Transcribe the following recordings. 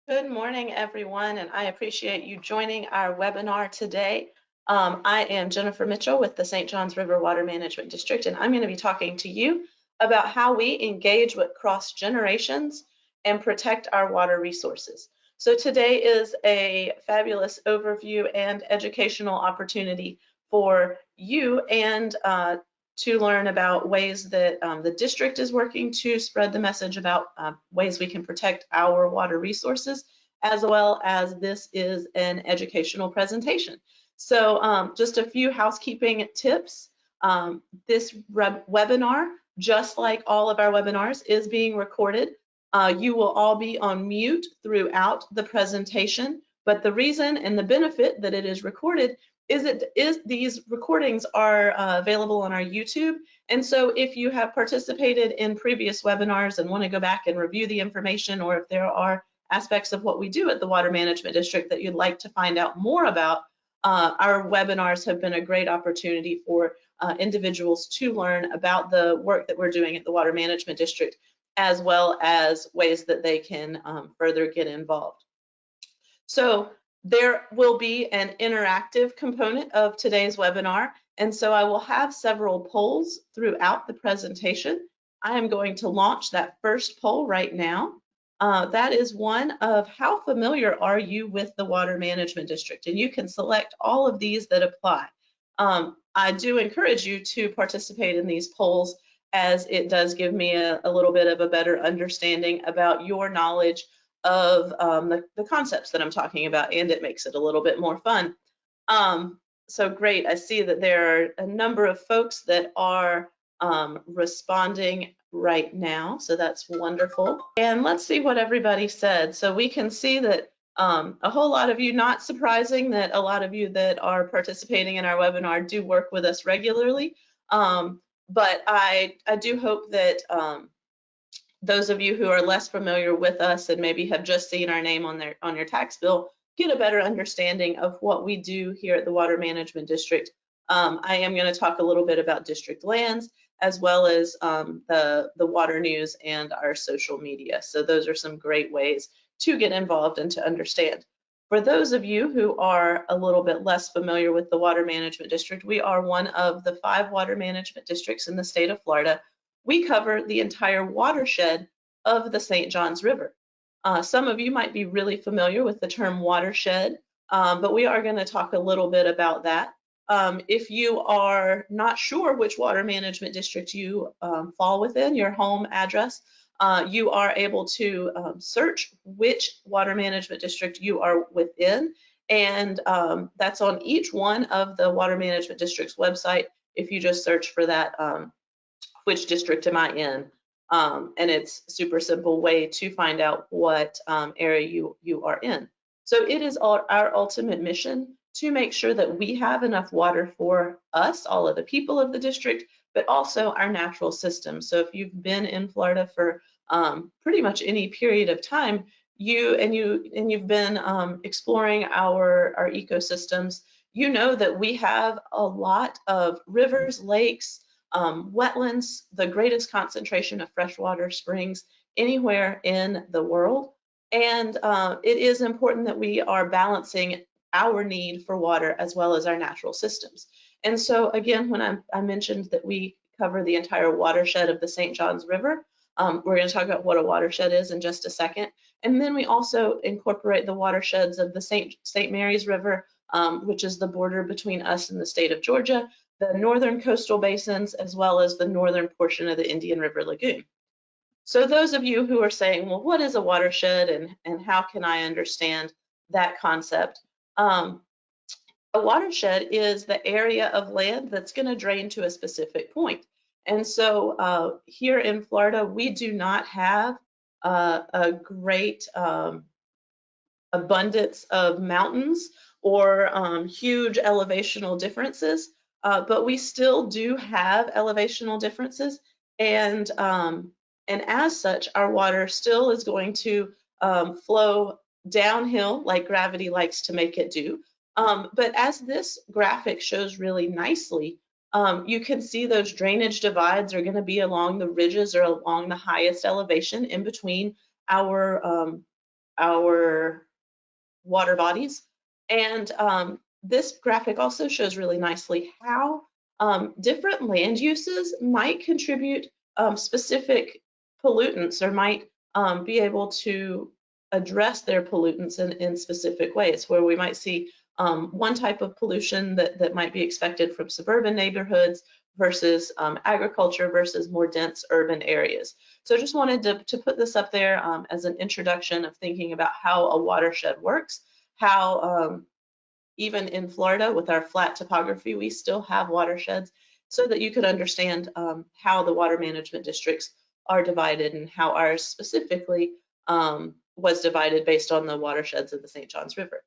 Good morning, everyone, and I appreciate you joining our webinar today. I am Jennifer Mitchell with the St. Johns River Water Management District, and I'm going to be talking to you about how we engage with cross generations and protect our water resources. So today is a fabulous overview and educational opportunity for you and to learn about ways that the district is working to spread the message about ways we can protect our water resources, as well as this is an educational presentation. So just a few housekeeping tips. This webinar, just like all of our webinars, is being recorded. You will all be on mute throughout the presentation, but the reason and the benefit that it is recorded is these recordings are available on our YouTube. And so if you have participated in previous webinars and want to go back and review the information, or if there are aspects of what we do at the Water Management District that you'd like to find out more about, our webinars have been a great opportunity for individuals to learn about the work that we're doing at the Water Management District, as well as ways that they can further get involved. So there will be an interactive component of today's webinar, and so I will have several polls throughout the presentation. I am going to launch that first poll right now. That is one of how familiar are you with the Water Management District, and you can select all of these that apply. I do encourage you to participate in these polls, as it does give me a little bit of a better understanding about your knowledge of the concepts that I'm talking about, and it makes it a little bit more fun. So great, I see that there are a number of folks that are responding right now, so that's wonderful. And let's see what everybody said. So we can see that a whole lot of you, not surprising that a lot of you that are participating in our webinar do work with us regularly, but I do hope that those of you who are less familiar with us and maybe have just seen our name on your tax bill get a better understanding of what we do here at the Water Management District. I am going to talk a little bit about district lands, as well as the water news and our social media. So those are some great ways to get involved and to understand. For those of you who are a little bit less familiar with the Water Management District, we are one of the 5 water management districts in the state of Florida. We cover the entire watershed of the St. Johns River. Some of you might be really familiar with the term watershed, but we are going to talk a little bit about that. If you are not sure which water management district you fall within, your home address, you are able to search which water management district you are within, and that's on each one of the water management district's website. If you just search for that, which district am I in? And it's a super simple way to find out what area you are in. So it is our ultimate mission to make sure that we have enough water for us, all of the people of the district, but also our natural system. So if you've been in Florida for pretty much any period of time, you've been exploring our ecosystems, you know that we have a lot of rivers, lakes, wetlands, the greatest concentration of freshwater springs anywhere in the world. And it is important that we are balancing our need for water as well as our natural systems. And so again, when I mentioned that we cover the entire watershed of the St. Johns River, we're going to talk about what a watershed is in just a second. And then we also incorporate the watersheds of the St. Mary's River, which is the border between us and the state of Georgia, the northern coastal basins, as well as the northern portion of the Indian River Lagoon. So those of you who are saying, well, what is a watershed and how can I understand that concept? A watershed is the area of land that's going to drain to a specific point. And so here in Florida, we do not have a great abundance of mountains or huge elevational differences, but we still do have elevational differences, and as such, our water still is going to flow downhill like gravity likes to make it do. But as this graphic shows really nicely, you can see those drainage divides are going to be along the ridges or along the highest elevation in between our our water bodies. And this graphic also shows really nicely how different land uses might contribute specific pollutants, or might be able to address their pollutants in specific ways, where we might see one type of pollution that might be expected from suburban neighborhoods versus agriculture versus more dense urban areas. So I just wanted to put this up there as an introduction of thinking about how a watershed works, how even in Florida with our flat topography, we still have watersheds, so that you could understand how the water management districts are divided and how ours specifically was divided based on the watersheds of the St. Johns River.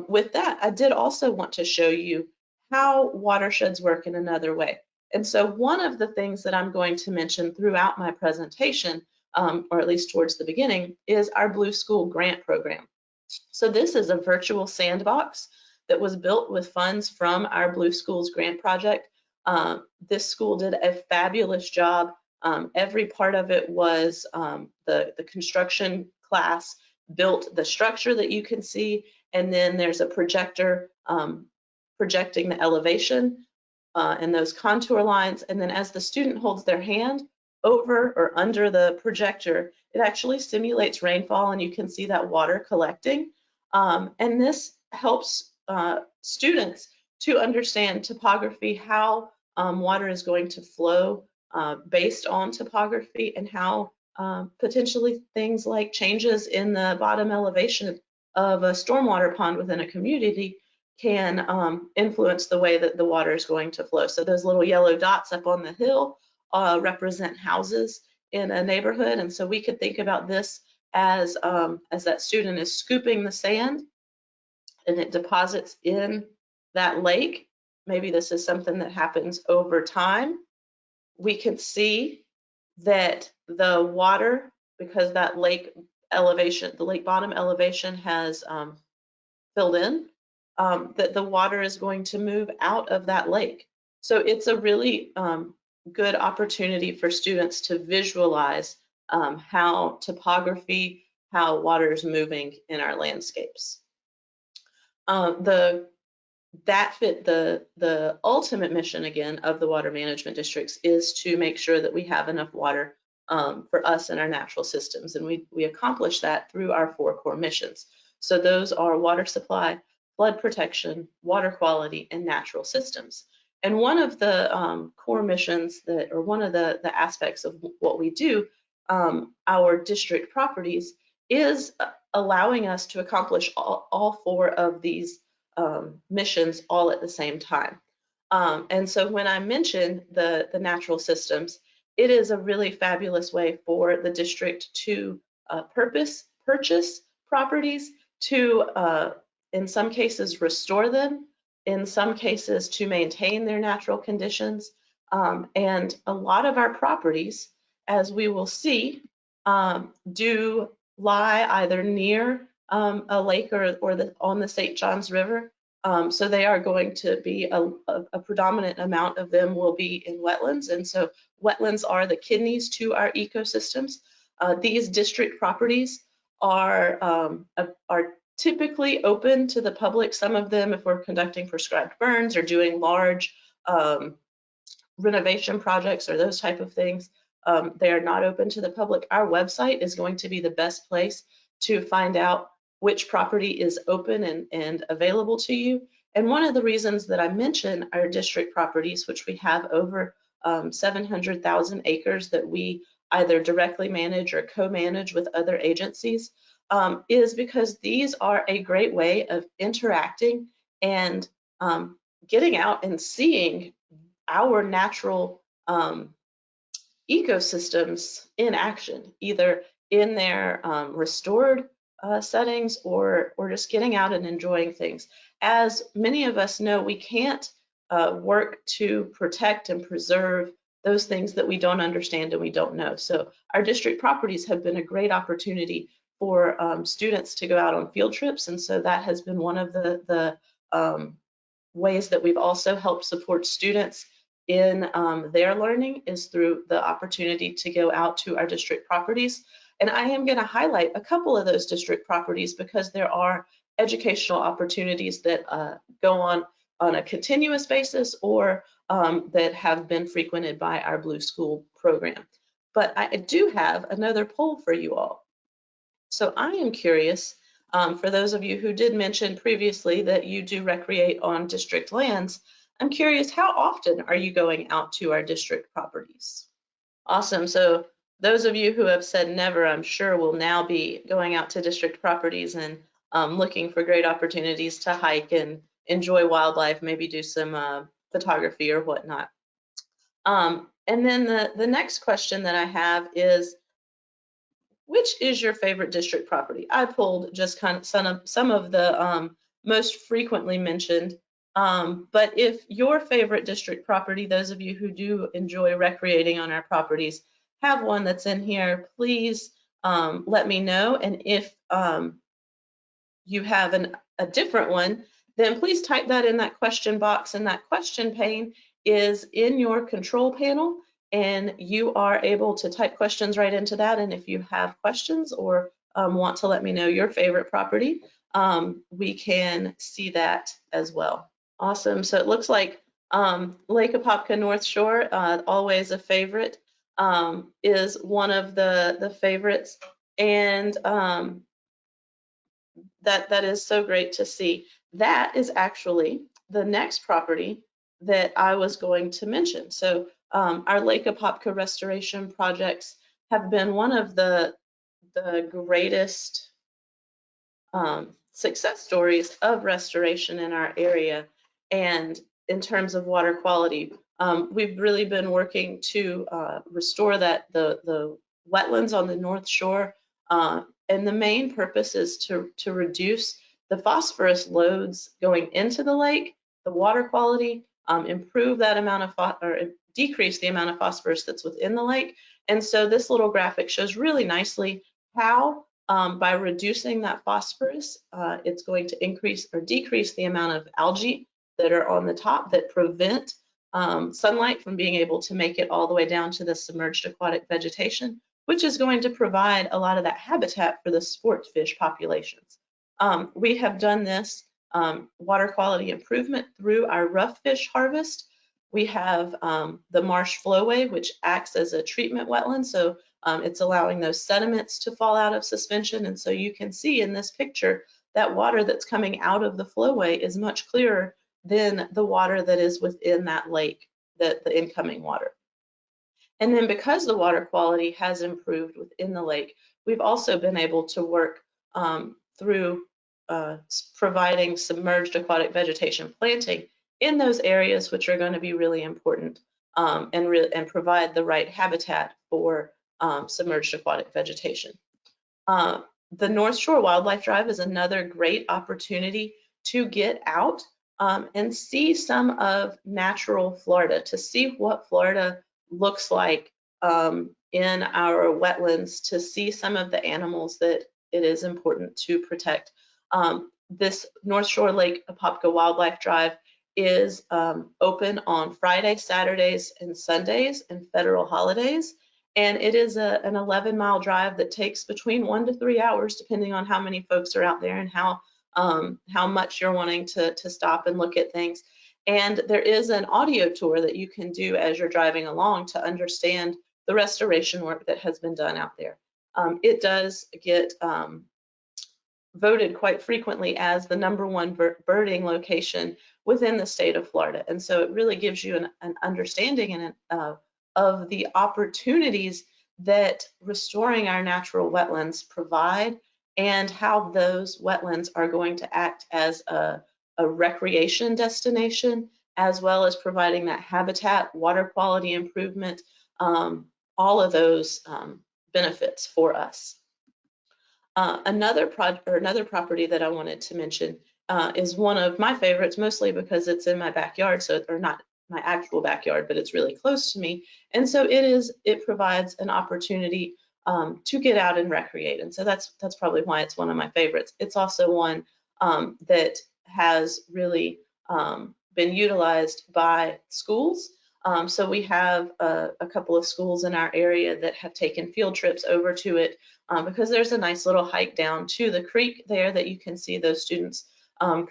With that, I did also want to show you how watersheds work in another way. And so one of the things that I'm going to mention throughout my presentation, or at least towards the beginning, is our Blue School Grant Program. So this is a virtual sandbox that was built with funds from our Blue Schools Grant Project. This school did a fabulous job. Every part of it was the construction class built the structure that you can see, and then there's a projector projecting the elevation and those contour lines. And then as the student holds their hand over or under the projector, it actually simulates rainfall, and you can see that water collecting. And this helps students to understand topography, how water is going to flow based on topography, and how potentially things like changes in the bottom elevation of a stormwater pond within a community can influence the way that the water is going to flow. So those little yellow dots up on the hill represent houses in a neighborhood, and so we could think about this as that student is scooping the sand and it deposits in that lake. Maybe this is something that happens over time. We can see that the water, because that lake elevation, the lake bottom elevation has filled in, that the water is going to move out of that lake. So it's a really good opportunity for students to visualize how topography, how water is moving in our landscapes. The ultimate mission, again, of the water management districts is to make sure that we have enough water for us and our natural systems. And we accomplish that through our 4 core missions. So those are water supply, flood protection, water quality, and natural systems. And one of the core missions or one of the aspects of what we do, our district properties, is allowing us to accomplish all 4 of these missions all at the same time. And so when I mention the natural systems, it is a really fabulous way for the district to purchase properties, to in some cases restore them, in some cases to maintain their natural conditions. And a lot of our properties, as we will see, do lie either near a lake or on the St. Johns River. So they are going to be a predominant amount of them will be in wetlands. And so wetlands are the kidneys to our ecosystems. These district properties are typically open to the public. Some of them, if we're conducting prescribed burns or doing large renovation projects or those type of things, they are not open to the public. Our website is going to be the best place to find out which property is open and available to you. And one of the reasons that I mention our district properties, which we have over 700,000 acres that we either directly manage or co-manage with other agencies, is because these are a great way of interacting and getting out and seeing our natural ecosystems in action, either in their restored settings or just getting out and enjoying things. As many of us know, we can't work to protect and preserve those things that we don't understand and we don't know. So our district properties have been a great opportunity for students to go out on field trips, and so that has been one of the ways that we've also helped support students in their learning, is through the opportunity to go out to our district properties. And I am going to highlight a couple of those district properties because there are educational opportunities that go on a continuous basis or that have been frequented by our Blue School program. But I do have another poll for you all. So I am curious, for those of you who did mention previously that you do recreate on district lands, I'm curious, how often are you going out to our district properties? Awesome. So those of you who have said never, I'm sure will now be going out to district properties and looking for great opportunities to hike and enjoy wildlife, maybe do some photography or whatnot. And then the next question that I have is, which is your favorite district property? I pulled just kind of some of the most frequently mentioned, but if your favorite district property, those of you who do enjoy recreating on our properties, have one that's in here, please let me know. And if you have a different one, then please type that in that question box, and that question pane is in your control panel, and you are able to type questions right into that. And if you have questions or want to let me know your favorite property, we can see that as well. Awesome. So it looks like Lake Apopka North Shore, always a favorite, is one of the favorites. And that is so great to see. That is actually the next property that I was going to mention. So our Lake Apopka restoration projects have been one of the greatest success stories of restoration in our area. And in terms of water quality, we've really been working to restore the wetlands on the North Shore. And the main purpose is to reduce the phosphorus loads going into the lake, the water quality, improve that amount of or decrease the amount of phosphorus that's within the lake. And so this little graphic shows really nicely how by reducing that phosphorus, it's going to increase or decrease the amount of algae that are on the top that prevent sunlight from being able to make it all the way down to the submerged aquatic vegetation, which is going to provide a lot of that habitat for the sport fish populations. We have done this water quality improvement through our rough fish harvest. We have the marsh flowway, which acts as a treatment wetland. So it's allowing those sediments to fall out of suspension. And so you can see in this picture that water that's coming out of the flowway is much clearer than the water that is within that lake, the incoming water. And then because the water quality has improved within the lake, we've also been able to work through providing submerged aquatic vegetation planting in those areas which are going to be really important and provide the right habitat for submerged aquatic vegetation. The North Shore Wildlife Drive is another great opportunity to get out and see some of natural Florida, to see what Florida looks like in our wetlands, to see some of the animals that it is important to protect. This North Shore Lake Apopka Wildlife Drive is open on Fridays, Saturdays, and Sundays and federal holidays. And it is an 11-mile drive that takes between 1 to 3 hours, depending on how many folks are out there and how much you're wanting to stop and look at things. And there is an audio tour that you can do as you're driving along to understand the restoration work that has been done out there. It does get voted quite frequently as the #1 birding location within the state of Florida. And so it really gives you an understanding of the opportunities that restoring our natural wetlands provide, and how those wetlands are going to act as a recreation destination, as well as providing that habitat, water quality improvement, all of those benefits for us. Another property that I wanted to mention is one of my favorites, mostly because it's in my backyard, or not my actual backyard, but it's really close to me. And so it provides an opportunity to get out and recreate. And so that's probably why it's one of my favorites. It's also one that has really been utilized by schools So we have a couple of schools in our area that have taken field trips over to it because there's a nice little hike down to the creek there that you can see those students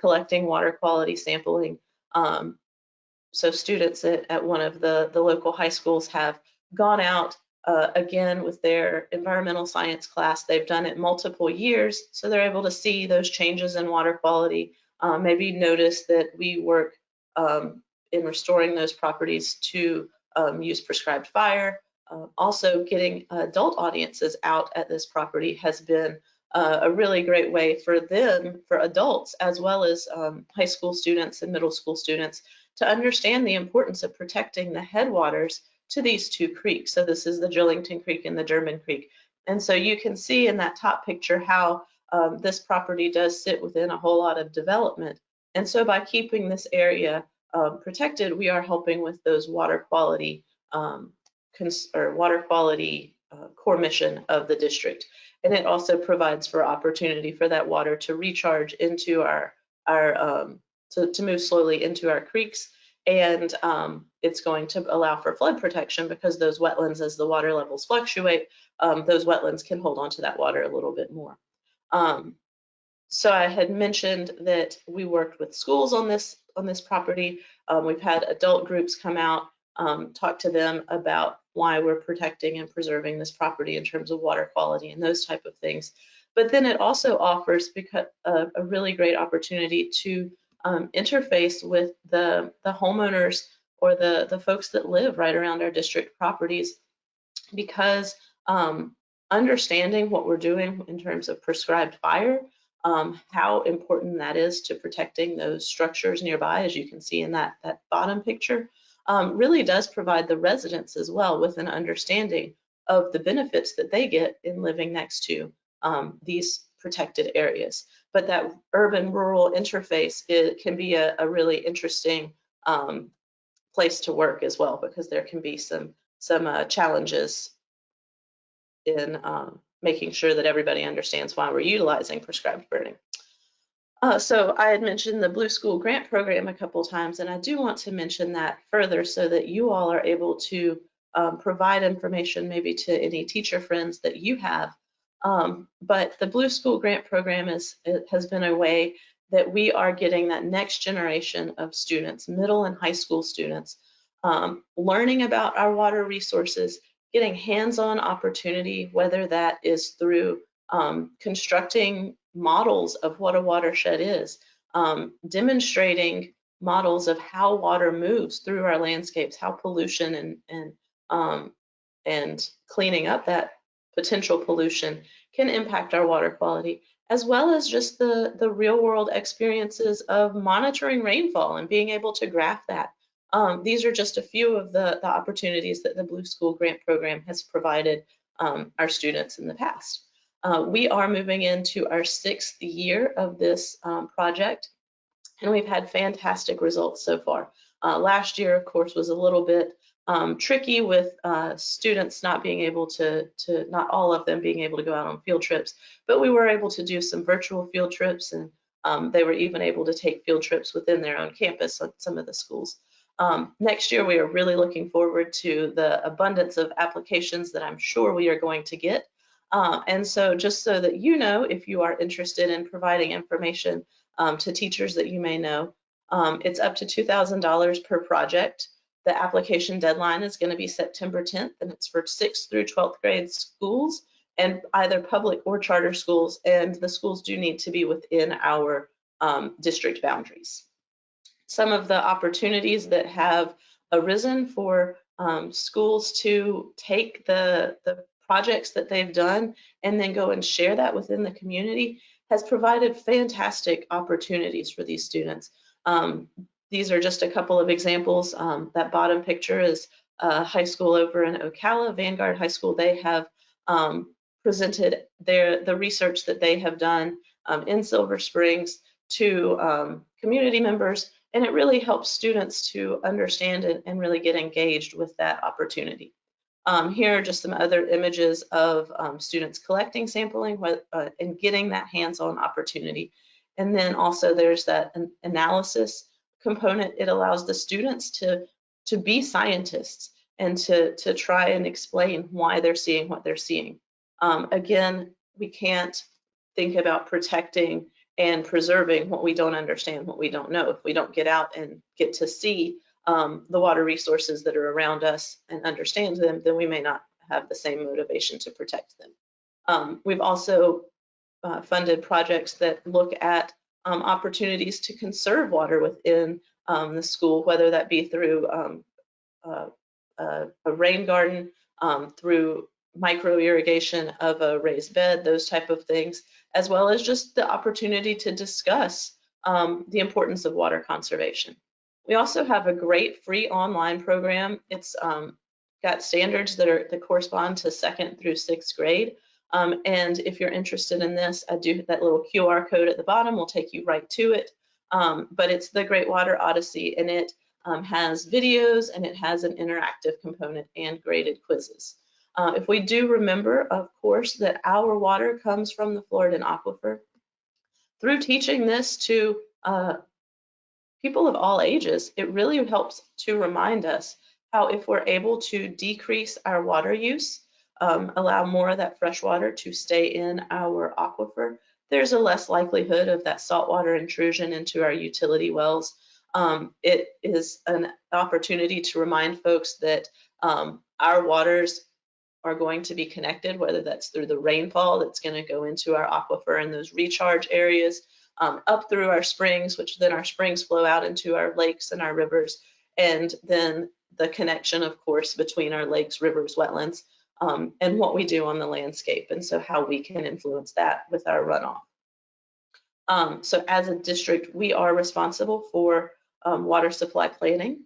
collecting water quality sampling. So students at one of the local high schools have gone out again with their environmental science class. They've done it multiple years, so they're able to see those changes in water quality. Maybe notice that we work in restoring those properties to use prescribed fire. Also, getting adult audiences out at this property has been a really great way for them, for adults, as well as high school students and middle school students, to understand the importance of protecting the headwaters to these two creeks. So this is the Julington Creek and the Durbin Creek. And so you can see in that top picture how this property does sit within a whole lot of development. And so by keeping this area protected, we are helping with those water quality core mission of the district. And it also provides for opportunity for that water to recharge into to move slowly into our creeks. And it's going to allow for flood protection because those wetlands, as the water levels fluctuate, those wetlands can hold on to that water a little bit more. So I had mentioned that we worked with schools on this property. We've had adult groups come out, talk to them about why we're protecting and preserving this property in terms of water quality and those type of things. But then it also offers a really great opportunity to interface with the homeowners or the folks that live right around our district properties, because understanding what we're doing in terms of prescribed fire, how important that is to protecting those structures nearby, as you can see in that bottom picture, really does provide the residents as well with an understanding of the benefits that they get in living next to these protected areas. But that urban-rural interface, it can be a really interesting place to work as well, because there can be some challenges in making sure that everybody understands why we're utilizing prescribed burning. So I had mentioned the Blue School Grant Program a couple times, and I do want to mention that further so that you all are able to provide information maybe to any teacher friends that you have. But the Blue School Grant Program has been a way that we are getting that next generation of students, middle and high school students, learning about our water resources, getting hands-on opportunity, whether that is through constructing models of what a watershed is, demonstrating models of how water moves through our landscapes, how pollution and cleaning up that potential pollution can impact our water quality, as well as just the real world experiences of monitoring rainfall and being able to graph that. These are just a few of the opportunities that the Blue School Grant Program has provided our students in the past. We are moving into our 6th year of this project, and we've had fantastic results so far. Last year, of course, was a little bit tricky with students not being able not all of them being able to go out on field trips, but we were able to do some virtual field trips, and they were even able to take field trips within their own campus at some of the schools. Next year, we are really looking forward to the abundance of applications that I'm sure we are going to get. And so just so that you know, if you are interested in providing information to teachers that you may know, it's up to $2,000 per project. The application deadline is going to be September 10th, and it's for 6th through 12th grade schools, and either public or charter schools, and the schools do need to be within our district boundaries. Some of the opportunities that have arisen for schools to take the projects that they've done and then go and share that within the community has provided fantastic opportunities for these students. These are just a couple of examples. That bottom picture is a high school over in Ocala, Vanguard High School. They have presented the research that they have done in Silver Springs to community members, and it really helps students to understand and really get engaged with that opportunity. Here are just some other images of students collecting sampling and getting that hands-on opportunity. And then also there's that analysis component. It allows the students to to be scientists and to try and explain why they're seeing what they're seeing. Again, we can't think about protecting and preserving what we don't understand, what we don't know. If we don't get out and get to see the water resources that are around us and understand them, then we may not have the same motivation to protect them. We've also funded projects that look at opportunities to conserve water within the school, whether that be through a rain garden, through micro irrigation of a raised bed, those type of things, as well as just the opportunity to discuss the importance of water conservation. We also have a great free online program. It's got standards that correspond to 2nd through 6th grade. And if you're interested in this, that little QR code at the bottom will take you right to it. But it's the Great Water Odyssey, and it has videos, and it has an interactive component and graded quizzes. If we do remember, of course, that our water comes from the Floridan aquifer, through teaching this to people of all ages, it really helps to remind us how if we're able to decrease our water use, allow more of that fresh water to stay in our aquifer, there's a less likelihood of that saltwater intrusion into our utility wells. It is an opportunity to remind folks that our waters are going to be connected, whether that's through the rainfall that's going to go into our aquifer and those recharge areas, up through our springs, which then our springs flow out into our lakes and our rivers, and then the connection, of course, between our lakes, rivers, wetlands, and what we do on the landscape, and so how we can influence that with our runoff. So as a district, we are responsible for water supply planning.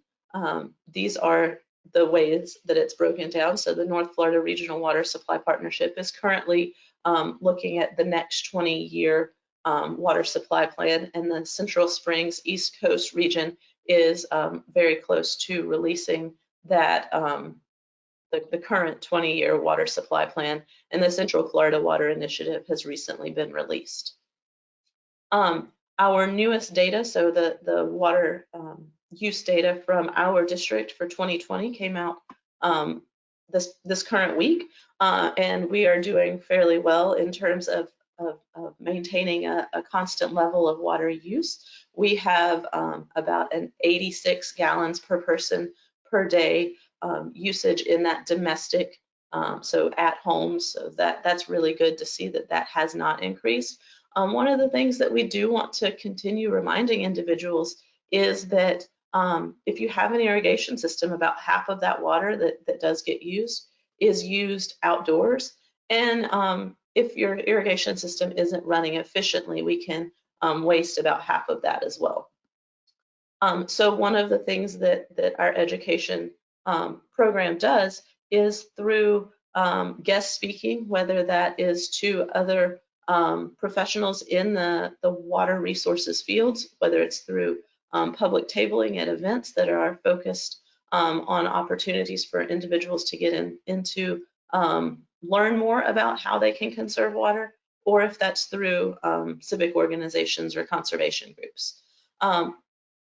These are the ways that it's broken down. So the North Florida Regional Water Supply Partnership is currently looking at the next 20-year water supply plan, and the Central Springs East Coast region is very close to releasing that the current 20-year water supply plan, and the Central Florida Water Initiative has recently been released. Our newest data, so the water use data from our district for 2020 came out this current week, and we are doing fairly well in terms of maintaining a constant level of water use. We have about an 86 gallons per person per day usage in that domestic, so at home, so that's really good to see that has not increased. One of the things that we do want to continue reminding individuals is that if you have an irrigation system, about half of that water that does get used is used outdoors. And if your irrigation system isn't running efficiently, we can waste about half of that as well. So one of the things that our education program does is through guest speaking, whether that is to other professionals in the water resources fields, whether it's through public tabling at events that are focused on opportunities for individuals to get into learn more about how they can conserve water, or if that's through civic organizations or conservation groups.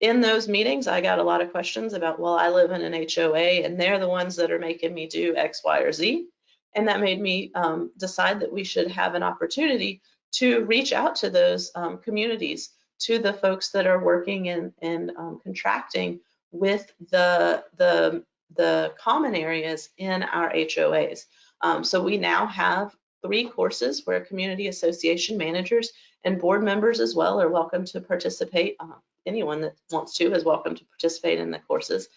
In those meetings, I got a lot of questions about, well, I live in an HOA and they're the ones that are making me do X, Y, or Z. And that made me decide that we should have an opportunity to reach out to those communities, to the folks that are working and contracting with the common areas in our HOAs. So we now have 3 courses where community association managers and board members as well are welcome to participate. Anyone that wants to is welcome to participate in the courses.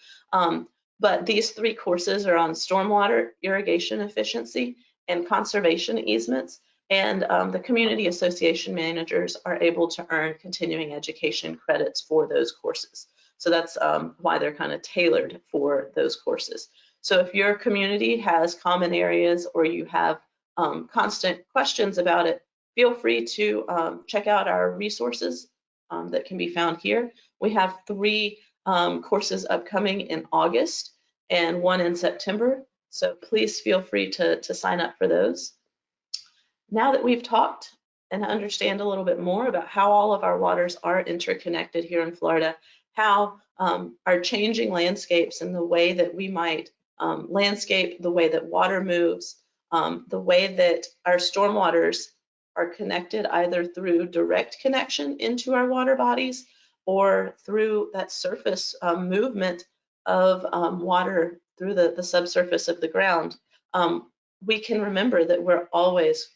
But these 3 courses are on stormwater irrigation efficiency and conservation easements, and the community association managers are able to earn continuing education credits for those courses. So that's why they're kind of tailored for those courses. So if your community has common areas or you have constant questions about it, feel free to check out our resources that can be found here. We have 3 courses upcoming in August and 1 in September. So please feel free to sign up for those. Now that we've talked and understand a little bit more about how all of our waters are interconnected here in Florida, how our changing landscapes and the way that we might landscape, the way that water moves, the way that our stormwaters are connected either through direct connection into our water bodies or through that surface movement of water through the subsurface of the ground. We can remember that we're always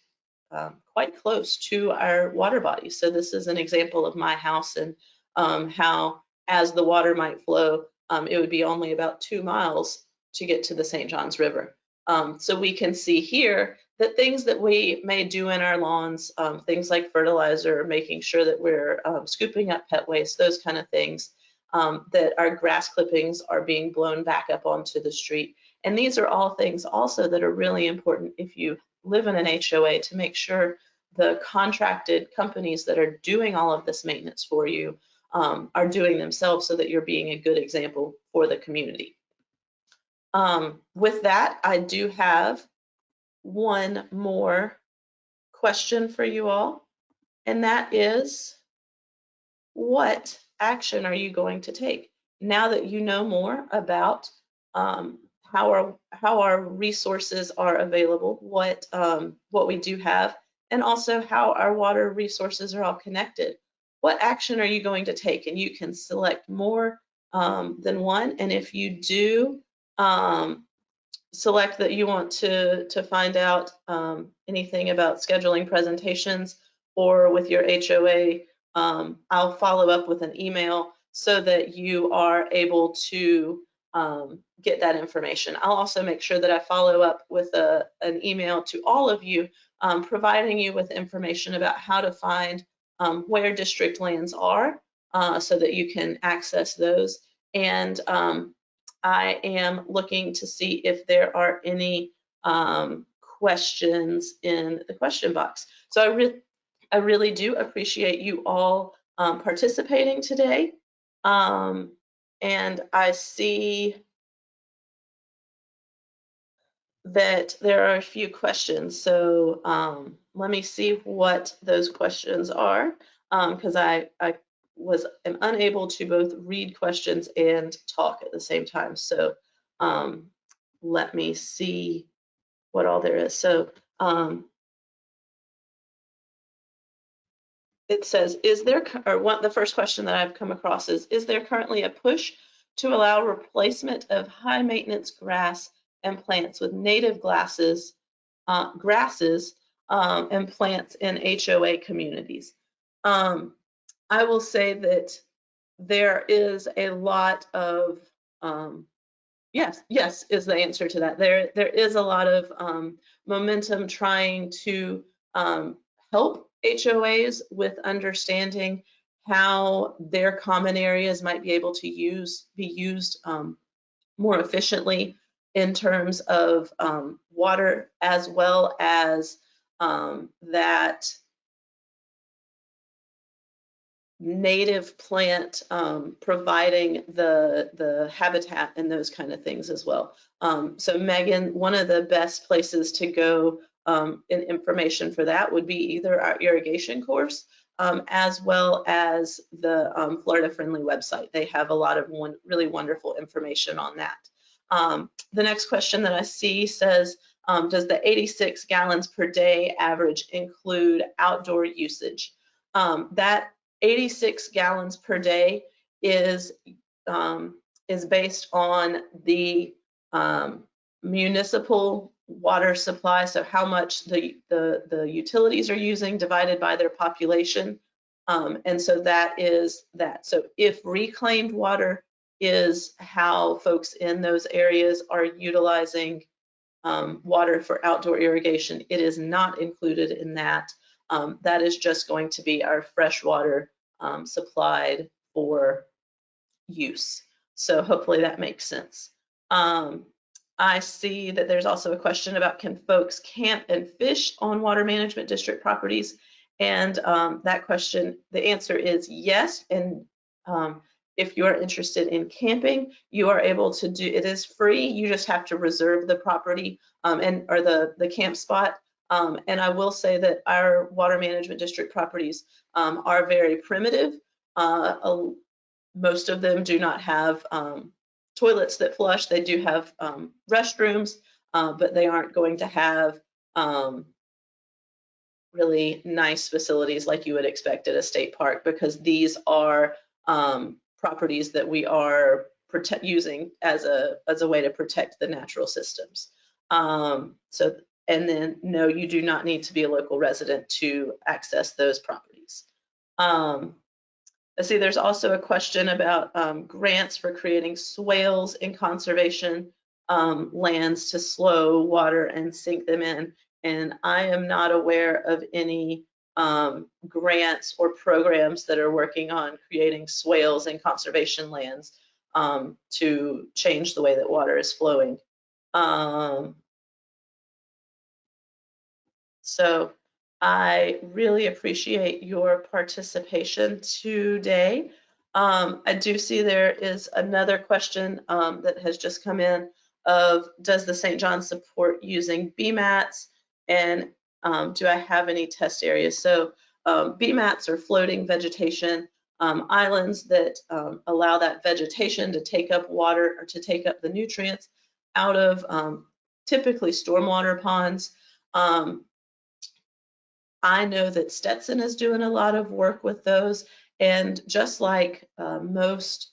quite close to our water bodies. So this is an example of my house and how as the water might flow, it would be only about 2 miles to get to the St. Johns River. So we can see here that things that we may do in our lawns, things like fertilizer, making sure that we're scooping up pet waste, those kind of things, that our grass clippings are being blown back up onto the street. And these are all things also that are really important if you live in an HOA, to make sure the contracted companies that are doing all of this maintenance for you are doing themselves, so that you're being a good example for the community. With that, I do have one more question for you all, and that is, what action are you going to take now that you know more about how our resources are available, what we do have, and also how our water resources are all connected? What action are you going to take? And you can select more than one. And if you do select that you want to find out anything about scheduling presentations or with your HOA, I'll follow up with an email so that you are able to get that information. I'll also make sure that I follow up with an email to all of you, providing you with information about how to find where district lands are, so that you can access those. And I am looking to see if there are any questions in the question box. So I really do appreciate you all participating today. And I see that there are a few questions. So let me see what those questions are, because I am unable to both read questions and talk at the same time. So let me see what all there is. So it says, the first question that I've come across is there currently a push to allow replacement of high maintenance grass and plants with native grasses and plants in HOA communities? I will say that there is a lot of, yes is the answer to that. There is a lot of momentum trying to help HOAs with understanding how their common areas might be able to be used more efficiently in terms of water, as well as that native plant providing the habitat and those kind of things as well. So Megan, one of the best places to go in information for that would be either our irrigation course, as well as the Florida Friendly website. They have a lot of really wonderful information on that. The next question that I see says, does the 86 gallons per day average include outdoor usage? That 86 gallons per day is based on the municipal water supply, so how much the utilities are using divided by their population, and so that is that. So if reclaimed water is how folks in those areas are utilizing water for outdoor irrigation, it is not included in that. That is just going to be our fresh water supplied for use. So hopefully that makes sense. I see that there's also a question about, can folks camp and fish on water management district properties? And that question, the answer is yes. And if you are interested in camping, you are able to do, it is free. You just have to reserve the property or the camp spot. And I will say that our water management district properties are very primitive. most of them do not have toilets that flush. They do have restrooms, but they aren't going to have really nice facilities like you would expect at a state park, because these are properties that we are using as a way to protect the natural systems. And then, no, you do not need to be a local resident to access those properties. Let's see, there's also a question about grants for creating swales in conservation lands to slow water and sink them in. And I am not aware of any grants or programs that are working on creating swales in conservation lands to change the way that water is flowing. So I really appreciate your participation today. I do see there is another question that has just come in of, does the St. John support using BMATs, and do I have any test areas? So BMATs are floating vegetation islands that allow that vegetation to take up water, or to take up the nutrients out of typically stormwater ponds. I know that Stetson is doing a lot of work with those, and just like most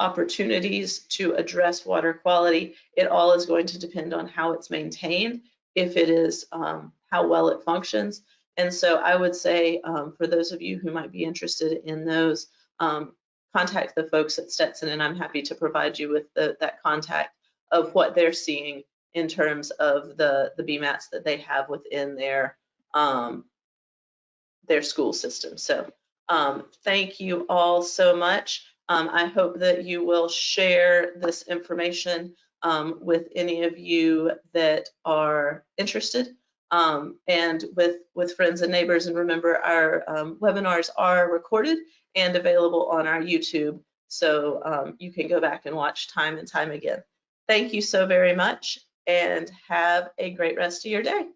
opportunities to address water quality, it all is going to depend on how it's maintained, if it is how well it functions. And so I would say for those of you who might be interested in those, contact the folks at Stetson, and I'm happy to provide you with that contact of what they're seeing in terms of the BMATs that they have within their school system. So thank you all so much. I hope that you will share this information with any of you that are interested, and with friends and neighbors. And remember, our webinars are recorded and available on our YouTube, so you can go back and watch time and time again. Thank you so very much, and have a great rest of your day.